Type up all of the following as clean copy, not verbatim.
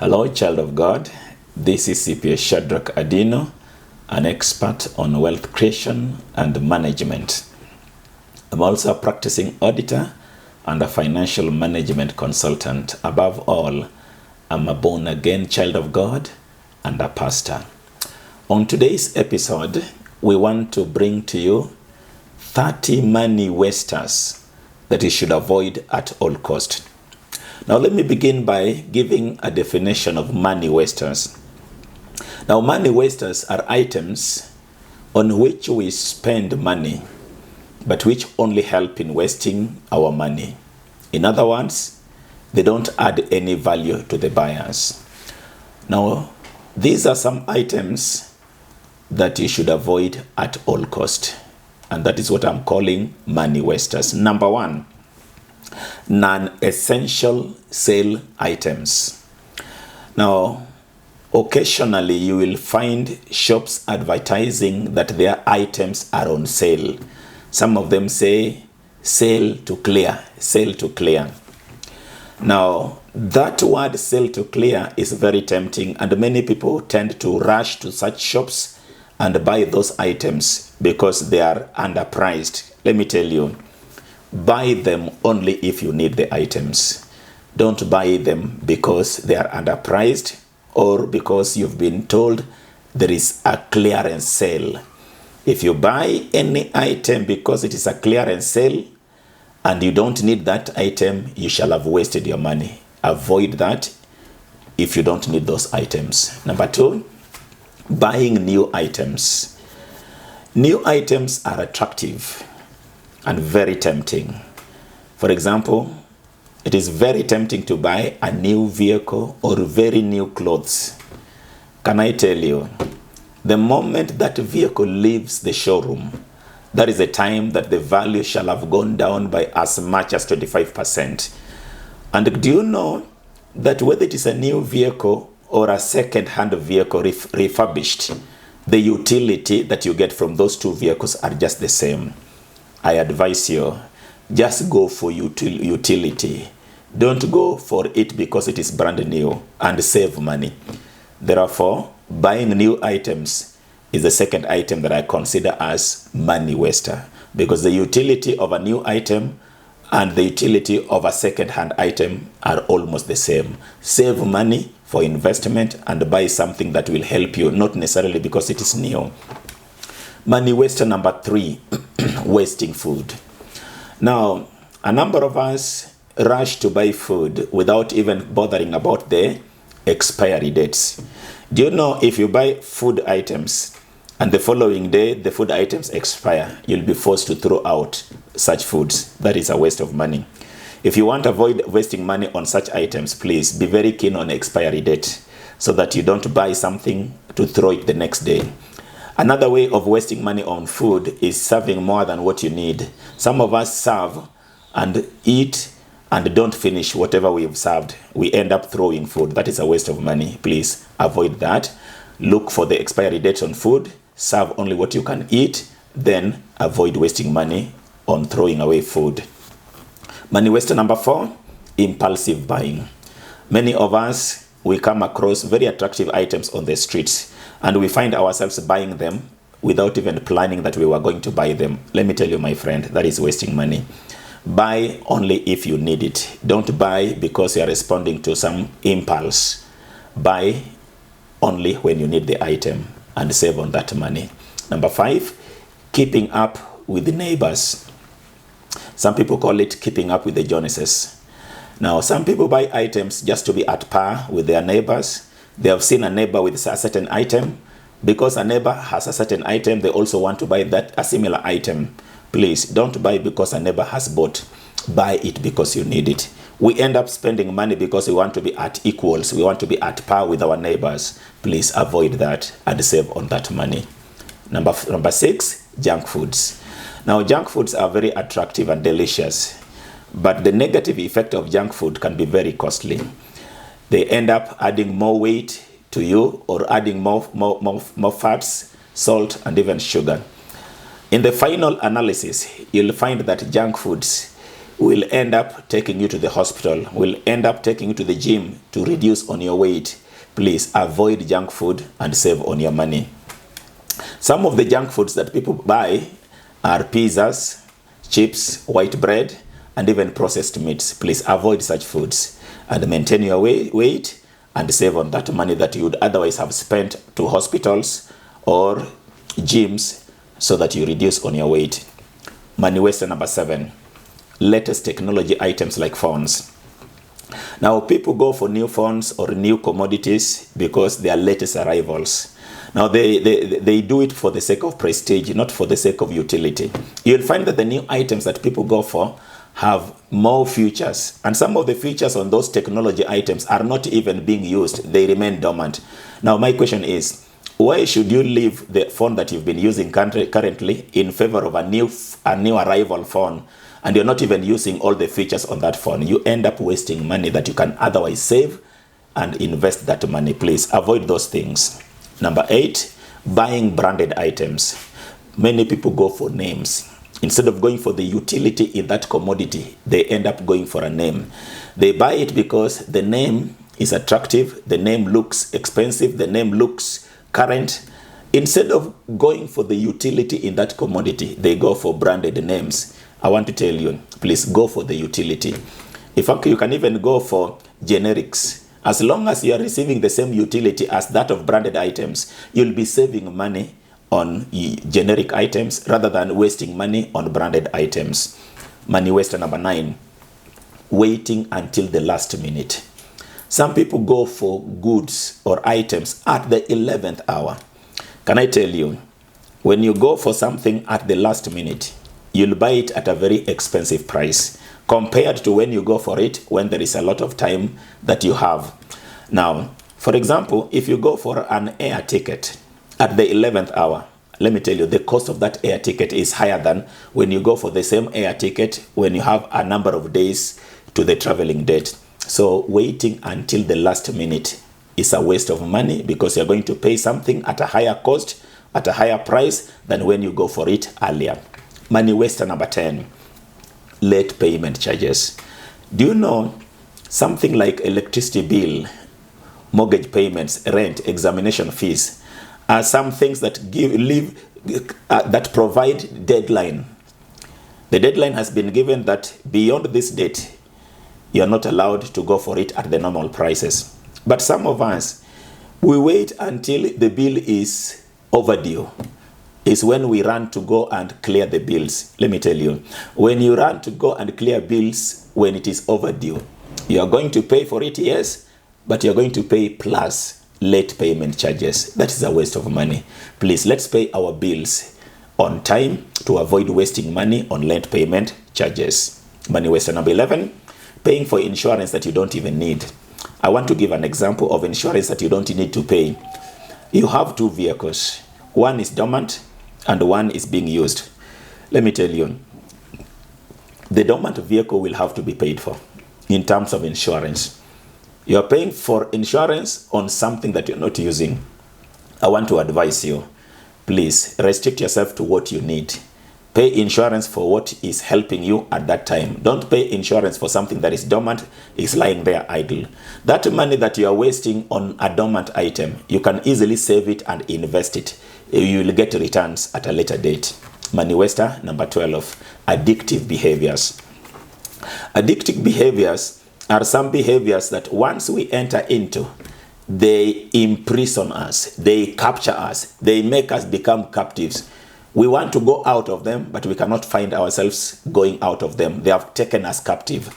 Hello, child of God. This is CPA Shadrach Adino, an expert on wealth creation and management. I'm also a practicing auditor and a financial management consultant. Above all, I'm a born-again child of God and a pastor. On today's episode, we want to bring to you 30 money wasters that you should avoid at all cost. Now, let me begin by giving a definition of money wasters. Now, money wasters are items on which we spend money, but which only help in wasting our money. In other words, they don't add any value to the buyers. Now, these are some items that you should avoid at all cost, and that is what I'm calling money wasters. Number one, non-essential sale items. Now, occasionally you will find shops advertising that their items are on sale. Some of them say sale to clear, sale to clear. Now, that word sale to clear is very tempting, and many people tend to rush to such shops and buy those items because they are underpriced. Let me tell you, buy them only if you need the items. Don't buy them because they are underpriced or because you've been told there is a clearance sale. If you buy any item because it is a clearance sale and you don't need that item, you shall have wasted your money. Avoid that if you don't need those items. Number two, buying new items. New items are attractive and very tempting. For example, it is very tempting to buy a new vehicle or very new clothes. Can I tell you, the moment that vehicle leaves the showroom, that is the time that the value shall have gone down by as much as 25%. And do you know that whether it is a new vehicle or a second-hand vehicle refurbished, the utility that you get from those two vehicles are just the same? I advise you, just go for utility. Don't go for it because it is brand new, and save money. Therefore, buying new items is the second item that I consider as money waster, because the utility of a new item and the utility of a second-hand item are almost the same. Save money for investment and buy something that will help you, not necessarily because it is new. Money waster number three, wasting food. Now, a number of us rush to buy food without even bothering about the expiry dates. Do you know if you buy food items and the following day the food items expire, you'll be forced to throw out such foods? That is a waste of money. If you want to avoid wasting money on such items, please be very keen on expiry date so that you don't buy something to throw it the next day. Another way of wasting money on food is serving more than what you need. Some of us serve and eat and don't finish whatever we've served. We end up throwing food. That is a waste of money. Please avoid that. Look for the expiry date on food. Serve only what you can eat. Then avoid wasting money on throwing away food. Money waster number four, impulsive buying. Many of us, we come across very attractive items on the streets, and we find ourselves buying them without even planning that we were going to buy them. Let me tell you, my friend, that is wasting money. Buy only if you need it. Don't buy because you are responding to some impulse. Buy only when you need the item and save on that money. Number five, keeping up with the neighbors. Some people call it keeping up with the Joneses. Now, some people buy items just to be at par with their neighbors. They have seen a neighbor with a certain item. Because a neighbor has a certain item, they also want to buy a similar item. Please, don't buy because a neighbor has bought. Buy it because you need it. We end up spending money because we want to be at equals. We want to be at par with our neighbors. Please avoid that and save on that money. Number six, junk foods. Now, junk foods are very attractive and delicious, but the negative effect of junk food can be very costly. They end up adding more weight to you or adding more fats, salt, and even sugar. In the final analysis, you'll find that junk foods will end up taking you to the hospital, will end up taking you to the gym to reduce on your weight. Please avoid junk food and save on your money. Some of the junk foods that people buy are pizzas, chips, white bread, and even processed meats. Please avoid such foods and maintain your weight and save on that money that you would otherwise have spent to hospitals or gyms so that you reduce on your weight. Money waster number 7, latest technology items like phones. Now, people go for new phones or new commodities because they are latest arrivals. Now, they do it for the sake of prestige, not for the sake of utility. You'll find that the new items that people go for have more features, and some of the features on those technology items are not even being used. They remain dormant. Now, my question is, why should you leave the phone that you've been using currently in favor of a new arrival phone, and you're not even using all the features on that phone? You end up wasting money that you can otherwise save and invest that money. Please avoid those things. Number 8, buying branded items. Many people go for names. Instead of going for the utility in that commodity, they end up going for a name. They buy it because the name is attractive, the name looks expensive, the name looks current. Instead of going for the utility in that commodity, they go for branded names. I want to tell you, please go for the utility. In fact, you can even go for generics. As long as you are receiving the same utility as that of branded items, you'll be saving money on generic items rather than wasting money on branded items. Money waster number 9, waiting until the last minute. Some people go for goods or items at the 11th hour. Can I tell you, when you go for something at the last minute, you'll buy it at a very expensive price compared to when you go for it when there is a lot of time that you have. Now, for example, if you go for an air ticket at the 11th hour, let me tell you, the cost of that air ticket is higher than when you go for the same air ticket when you have a number of days to the traveling date. So waiting until the last minute is a waste of money because you're going to pay something at a higher cost, at a higher price than when you go for it earlier. Money waster number 10, late payment charges. Do you know something like electricity bill, mortgage payments, rent, examination fees are some things that that provide deadline. The deadline has been given that beyond this date, you're not allowed to go for it at the normal prices. But some of us, we wait until the bill is overdue. It's when we run to go and clear the bills. Let me tell you, when you run to go and clear bills when it is overdue, you are going to pay for it, yes, but you're going to pay plus late payment charges. That is a waste of money. Please, let's pay our bills on time to avoid wasting money on late payment charges. Money waster number 11, paying for insurance that you don't even need. I want to give an example of insurance that you don't need to pay. You have 2 vehicles. One is dormant and one is being used. Let me tell you, the dormant vehicle will have to be paid for in terms of insurance. You're paying for insurance on something that you're not using. I want to advise you, please restrict yourself to what you need. Pay insurance for what is helping you at that time. Don't pay insurance for something that is dormant, is lying there idle. That money that you are wasting on a dormant item, you can easily save it and invest it. You will get returns at a later date. Money waster number 12, addictive behaviors. Addictive behaviors are some behaviors that once we enter into, they imprison us, they capture us, they make us become captives. We want to go out of them, but we cannot find ourselves going out of them. They have taken us captive.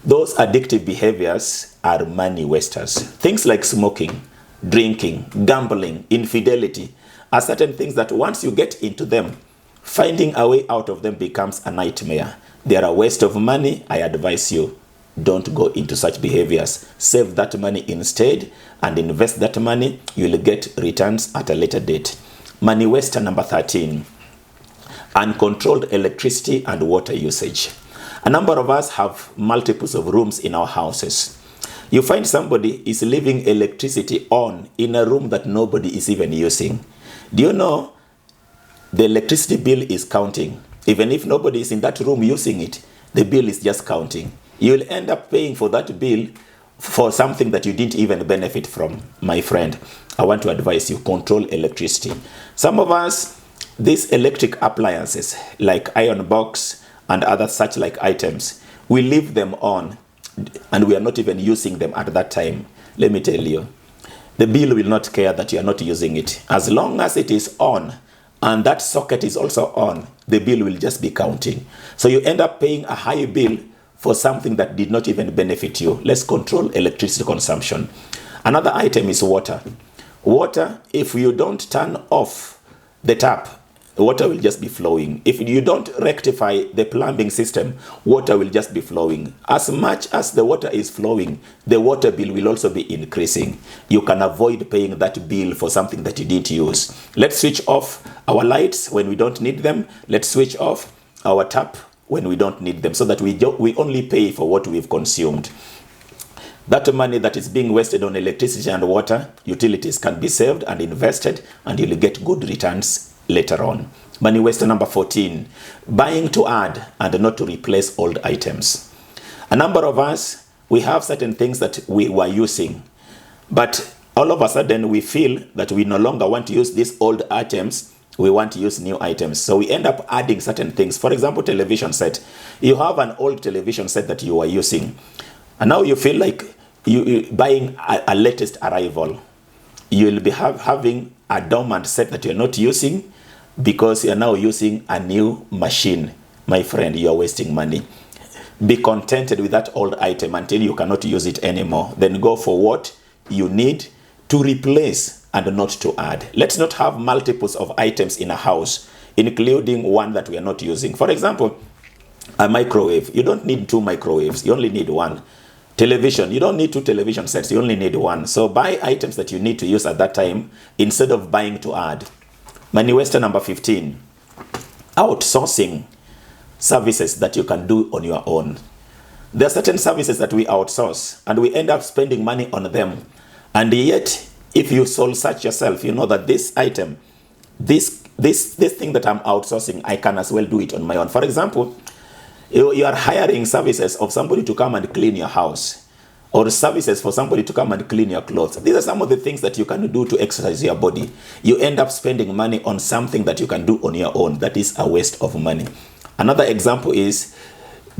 Those addictive behaviors are money wasters. Things like smoking, drinking, gambling, infidelity are certain things that once you get into them, finding a way out of them becomes a nightmare. They are a waste of money. I advise you, don't go into such behaviors. Save that money instead and invest that money. You'll get returns at a later date. Money waster number 13, uncontrolled electricity and water usage. A number of us have multiples of rooms in our houses. You find somebody is leaving electricity on in a room that nobody is even using. Do you know the electricity bill is counting? Even if nobody is in that room using it, the bill is just counting. You'll end up paying for that bill for something that you didn't even benefit from. My friend, I want to advise you, control electricity. Some of us, these electric appliances like iron box and other such like items, we leave them on and we are not even using them at that time. Let me tell you, the bill will not care that you are not using it. As long as it is on and that socket is also on, the bill will just be counting. So you end up paying a high bill for something that did not even benefit you. Let's control electricity consumption. Another item is water. Water, if you don't turn off the tap, water will just be flowing. If you don't rectify the plumbing system, water will just be flowing. As much as the water is flowing, the water bill will also be increasing. You can avoid paying that bill for something that you didn't use. Let's switch off our lights when we don't need them. Let's switch off our tap when we don't need them, so that we only pay for what we've consumed. That money that is being wasted on electricity and water, utilities can be saved and invested, and you'll get good returns later on. Money waster number 14, buying to add and not to replace old items. A number of us, we have certain things that we were using, but all of a sudden we feel that we no longer want to use these old items. We want to use new items. So we end up adding certain things. For example, television set. You have an old television set that you are using, and now you feel like you buying a latest arrival. You'll be having a dormant set that you're not using because you're now using a new machine. My friend, you're wasting money. Be contented with that old item until you cannot use it anymore. Then go for what you need to replace and not to add. Let's not have multiples of items in a house, including one that we are not using. For example, a microwave. You don't need 2 microwaves. You only need 1. Television. You don't need 2 television sets. You only need 1. So buy items that you need to use at that time instead of buying to add. Money waster number 15. Outsourcing services that you can do on your own. There are certain services that we outsource and we end up spending money on them. And yet, if you soul search yourself, you know that this item, this thing that I'm outsourcing, I can as well do it on my own. For example, you are hiring services of somebody to come and clean your house, or services for somebody to come and clean your clothes. These are some of the things that you can do to exercise your body. You end up spending money on something that you can do on your own. That is a waste of money. Another example is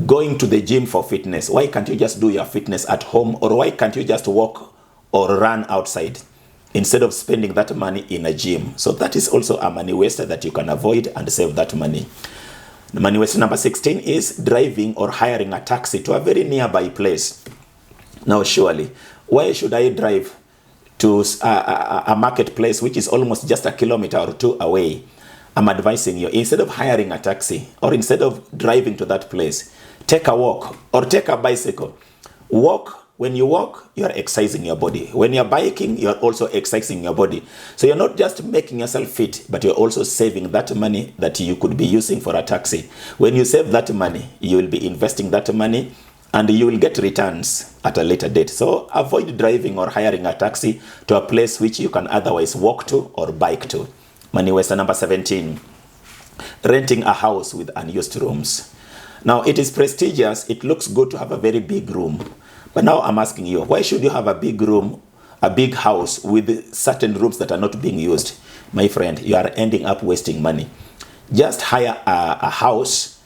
going to the gym for fitness. Why can't you just do your fitness at home, or why can't you just walk or run outside instead of spending that money in a gym? So that is also a money waster that you can avoid and save that money. The money waster number 16 is driving or hiring a taxi to a very nearby place. Now surely, why should I drive to a marketplace which is almost just a kilometer or 2 away? I'm advising you, instead of hiring a taxi or instead of driving to that place, take a walk or take a bicycle. Walk. When you walk, you are exercising your body. When you're biking, you're also exercising your body. So you're not just making yourself fit, but you're also saving that money that you could be using for a taxi. When you save that money, you will be investing that money and you will get returns at a later date. So avoid driving or hiring a taxi to a place which you can otherwise walk to or bike to. Money waster number 17, renting a house with unused rooms. Now it is prestigious. It looks good to have a very big room. But now I'm asking you, why should you have a big room, a big house with certain rooms that are not being used? My friend, you are ending up wasting money. Just hire a house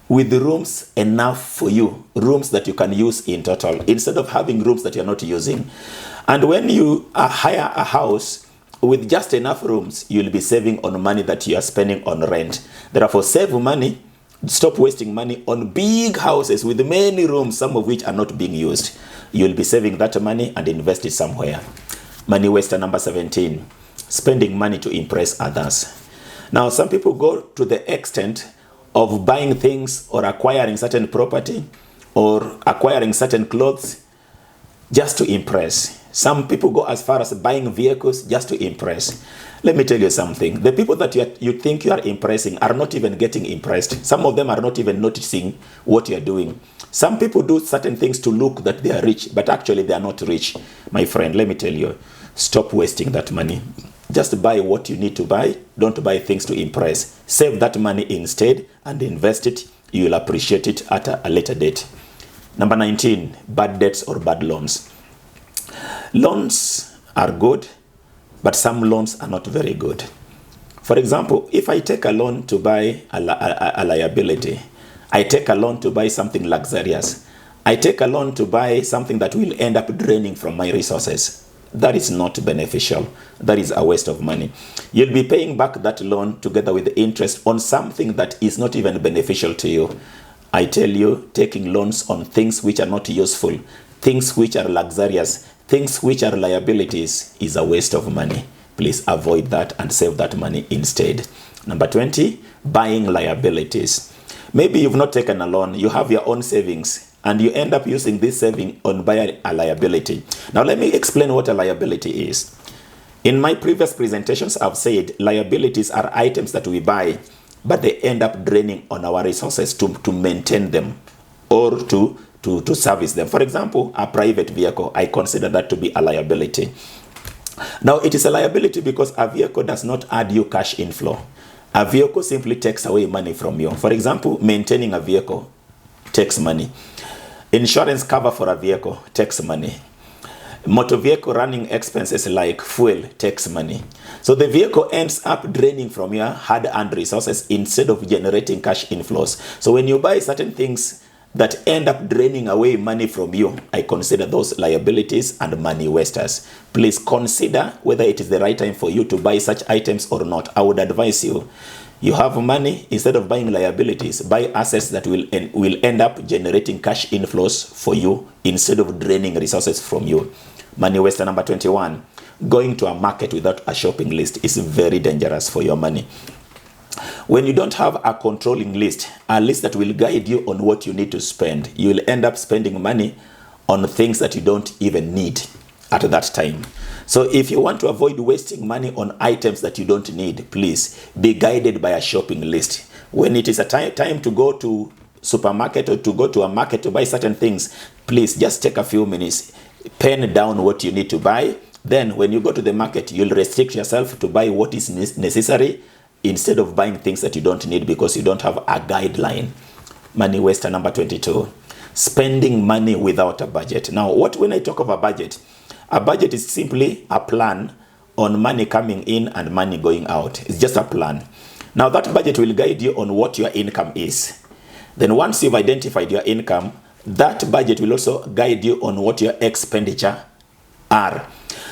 with rooms enough for you, rooms that you can use in total, instead of having rooms that you're not using. And when you hire a house with just enough rooms, you'll be saving on money that you are spending on rent. Therefore, save money. Stop wasting money on big houses with many rooms, some of which are not being used. You'll be saving that money and invest it somewhere. Money waster number 17, spending money to impress others. Now, some people go to the extent of buying things or acquiring certain property or acquiring certain clothes just to impress. Some people go as far as buying vehicles just to impress. Let me tell you something. The people that you think you are impressing are not even getting impressed. Some of them are not even noticing what you are doing. Some people do certain things to look that they are rich, but actually they are not rich. My friend, let me tell you, stop wasting that money. Just buy what you need to buy. Don't buy things to impress. Save that money instead and invest it you will appreciate it at a later date. Number 19, bad debts or bad loans. Loans are good, but some loans are not very good. For example, if I take a loan to buy a liability, I take a loan to buy something luxurious, I take a loan to buy something that will end up draining from my resources, that is not beneficial. That is a waste of money. You'll be paying back that loan together with the interest on something that is not even beneficial to you. I tell you, taking loans on things which are not useful, things which are luxurious, things which are liabilities is a waste of money. Please avoid that and save that money instead. Number 20, buying liabilities. Maybe you've not taken a loan, you have your own savings, and you end up using this saving on buying a liability. Now let me explain what a liability is. In my previous presentations, I've said liabilities are items that we buy, but they end up draining on our resources to maintain them or to service them. For example, a private vehicle, I consider that to be a liability. Now, it is a liability because a vehicle does not add you cash inflow. A vehicle simply takes away money from you. For example, maintaining a vehicle takes money. Insurance cover for a vehicle takes money. Motor vehicle running expenses like fuel takes money. So the vehicle ends up draining from your hard-earned resources instead of generating cash inflows. So when you buy certain things that end up draining away money from you, I consider those liabilities and money wasters. Please consider whether it is the right time for you to buy such items or not. I would advise you, you have money, instead of buying liabilities, buy assets that will end up generating cash inflows for you instead of draining resources from you. Money waster number 21, going to a market without a shopping list is very dangerous for your money. When you don't have a controlling list, a list that will guide you on what you need to spend, you will end up spending money on things that you don't even need at that time. So if you want to avoid wasting money on items that you don't need, please be guided by a shopping list. When it is a time to go to supermarket or to go to a market to buy certain things, please just take a few minutes, pen down what you need to buy. Then when you go to the market, you'll restrict yourself to buy what is necessary instead of buying things that you don't need because you don't have a guideline. Money waster number 22, spending money without a budget. Now, when I talk of a budget is simply a plan on money coming in and money going out. It's just a plan. Now, that budget will guide you on what your income is. Then once you've identified your income, that budget will also guide you on what your expenditure are.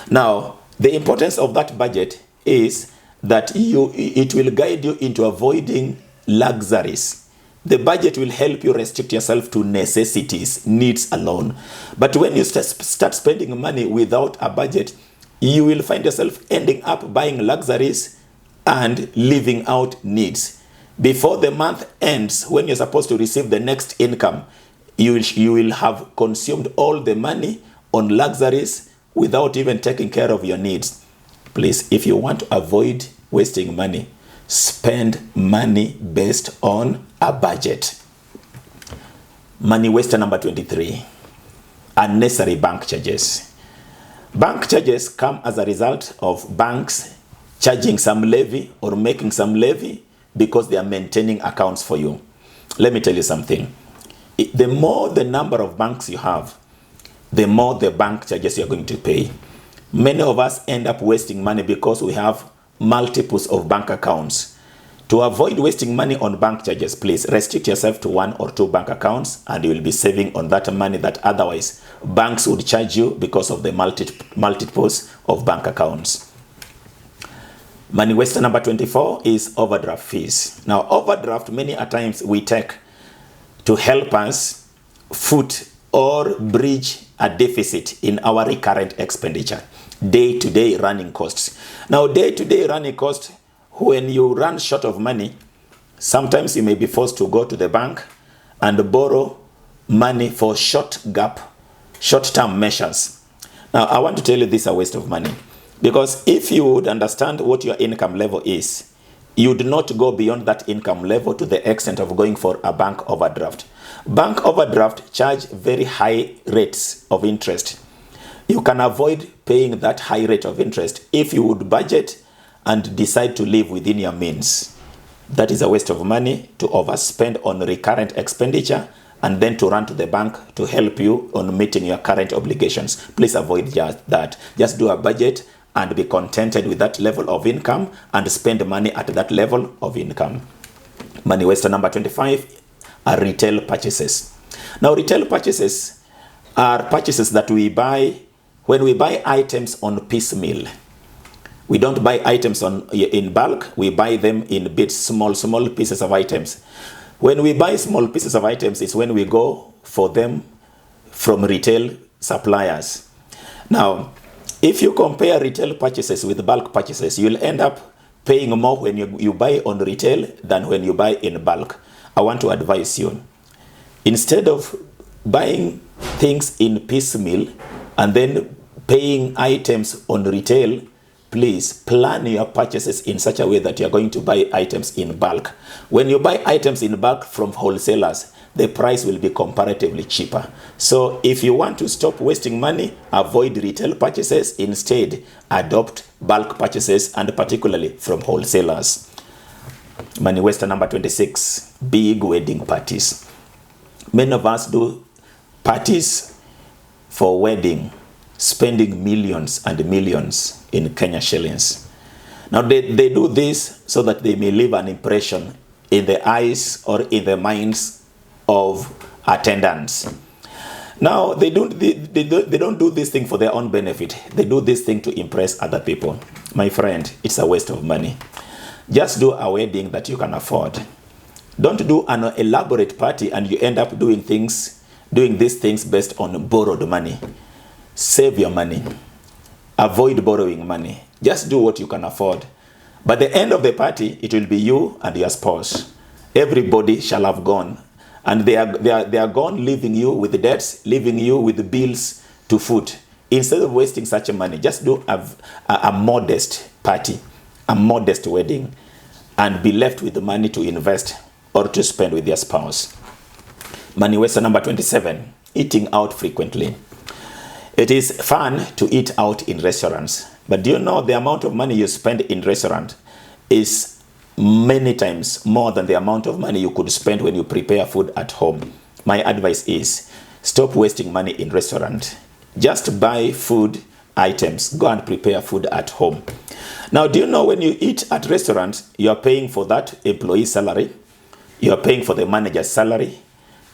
Now, the importance of that budget is that it will guide you into avoiding luxuries. The budget will help you restrict yourself to necessities, needs alone. But when you start spending money without a budget, you will find yourself ending up buying luxuries and leaving out needs. Before the month ends, when you're supposed to receive the next income, you will have consumed all the money on luxuries without even taking care of your needs. Please, if you want to avoid wasting money, spend money based on a budget. Money waster number 23, unnecessary bank charges. Bank charges come as a result of banks charging some levy or making some levy because they are maintaining accounts for you. Let me tell you something. The more the number of banks you have, the more the bank charges you're going to pay. Many of us end up wasting money because we have multiples of bank accounts. To avoid wasting money on bank charges, please restrict yourself to 1 or 2 bank accounts and you will be saving on that money that otherwise banks would charge you because of the multiples of bank accounts. Money waster number 24 is overdraft fees. Now, overdraft many a times we take to help us foot or bridge a deficit in our recurrent expenditure, day-to-day running costs. Now, day-to-day running costs, when you run short of money, sometimes you may be forced to go to the bank and borrow money for short-term measures. Now, I want to tell you this is a waste of money, because if you would understand what your income level is, you do not go beyond that income level to the extent of going for a bank overdraft. Bank overdraft charge very high rates of interest. You can avoid paying that high rate of interest if you would budget and decide to live within your means. That is a waste of money to overspend on recurrent expenditure and then to run to the bank to help you on meeting your current obligations. Please avoid just that. Just do a budget and be contented with that level of income and spend money at that level of income. Money waster number 25 are retail purchases. Now, retail purchases are purchases that we buy when we buy items on piecemeal. We don't buy items in bulk. We buy them in bits, small pieces of items. When we buy small pieces of items, it's when we go for them from retail suppliers. Now, if you compare retail purchases with bulk purchases, you'll end up paying more when you buy on retail than when you buy in bulk. I want to advise you, instead of buying things in piecemeal and then paying items on retail, please plan your purchases in such a way that you're going to buy items in bulk. When you buy items in bulk from wholesalers, the price will be comparatively cheaper. So if you want to stop wasting money, avoid retail purchases. Instead, adopt bulk purchases, and particularly from wholesalers. Money waster number 26, big wedding parties. Many of us do parties for wedding, spending millions and millions in Kenya shillings. Now they do this so that they may leave an impression in the eyes or in the minds of attendants. Now they don't do this thing for their own benefit. They do this thing to impress other people. My friend, it's a waste of money. Just do a wedding that you can afford. Don't do an elaborate party and you end up doing these things based on borrowed money. Save your money. Avoid borrowing money. Just do what you can afford. By the end of the party, it will be you and your spouse. Everybody shall have gone. And they are gone, leaving you with the debts, leaving you with the bills to foot. Instead of wasting such money, just do a modest party, a modest wedding, and be left with the money to invest or to spend with your spouse. Money waster number 27, eating out frequently. It is fun to eat out in restaurants, but do you know the amount of money you spend in restaurant is many times more than the amount of money you could spend when you prepare food at home? My advice is stop wasting money in restaurant. Just buy food items. Go and prepare food at home. Now, do you know when you eat at restaurants, you are paying for that employee salary, you are paying for the manager's salary,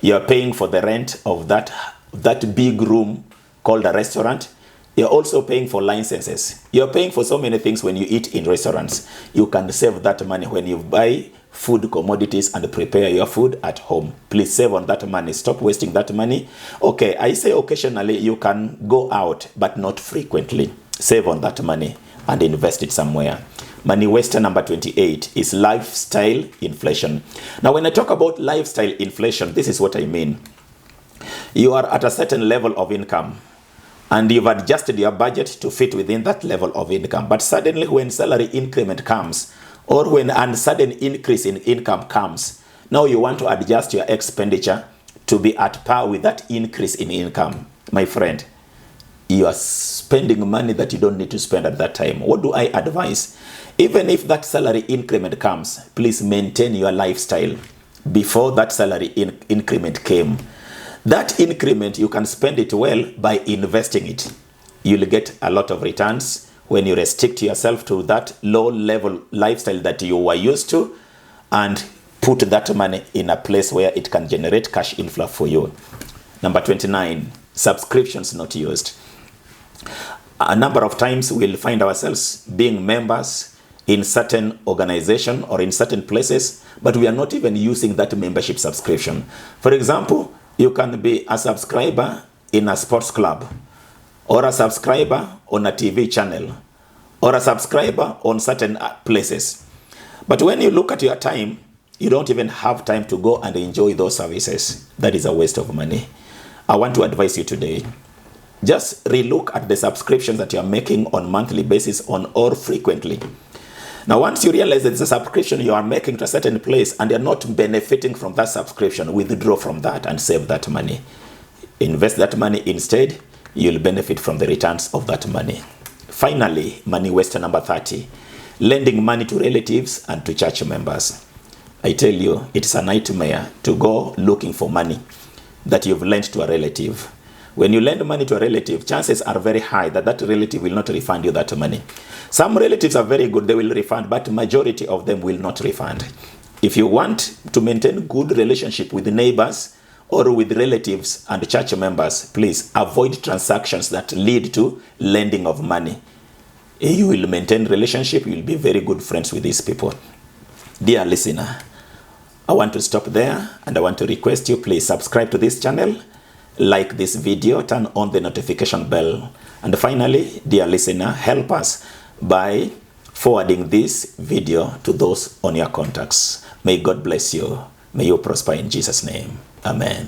you are paying for the rent of that big room called a restaurant. You're also paying for licenses. You're paying for so many things when you eat in restaurants. You can save that money when you buy food commodities and prepare your food at home. Please save on that money. Stop wasting that money. Okay, I say occasionally you can go out, but not frequently. Save on that money and invest it somewhere. Money waster number 28 is lifestyle inflation. Now, when I talk about lifestyle inflation, this is what I mean. You are at a certain level of income, and you've adjusted your budget to fit within that level of income. But suddenly when salary increment comes, or when a sudden increase in income comes, now you want to adjust your expenditure to be at par with that increase in income. My friend, you are spending money that you don't need to spend at that time. What do I advise? Even if that salary increment comes, please maintain your lifestyle before that salary increment came. That increment, you can spend it well by investing it. You'll get a lot of returns when you restrict yourself to that low-level lifestyle that you were used to and put that money in a place where it can generate cash inflow for you. Number 29, subscriptions not used. A number of times we'll find ourselves being members in certain organization or in certain places, but we are not even using that membership subscription. For example, you can be a subscriber in a sports club, or a subscriber on a TV channel, or a subscriber on certain places. But when you look at your time, you don't even have time to go and enjoy those services. That is a waste of money. I want to advise you today, just relook at the subscriptions that you're making on monthly basis or frequently. Now, once you realize that it's a subscription you are making to a certain place and you're not benefiting from that subscription, withdraw from that and save that money. Invest that money instead. You'll benefit from the returns of that money. Finally, money waster number 30, lending money to relatives and to church members. I tell you, it's a nightmare to go looking for money that you've lent to a relative. When you lend money to a relative, chances are very high that that relative will not refund you that money. Some relatives are very good, they will refund, but majority of them will not refund. If you want to maintain good relationship with neighbors or with relatives and church members, please avoid transactions that lead to lending of money. You will maintain relationship, you will be very good friends with these people. Dear listener, I want to stop there and I want to request you, please subscribe to this channel, like this video, turn on the notification bell. And finally, dear listener, help us by forwarding this video to those on your contacts. May God bless you. May you prosper in Jesus' name. Amen.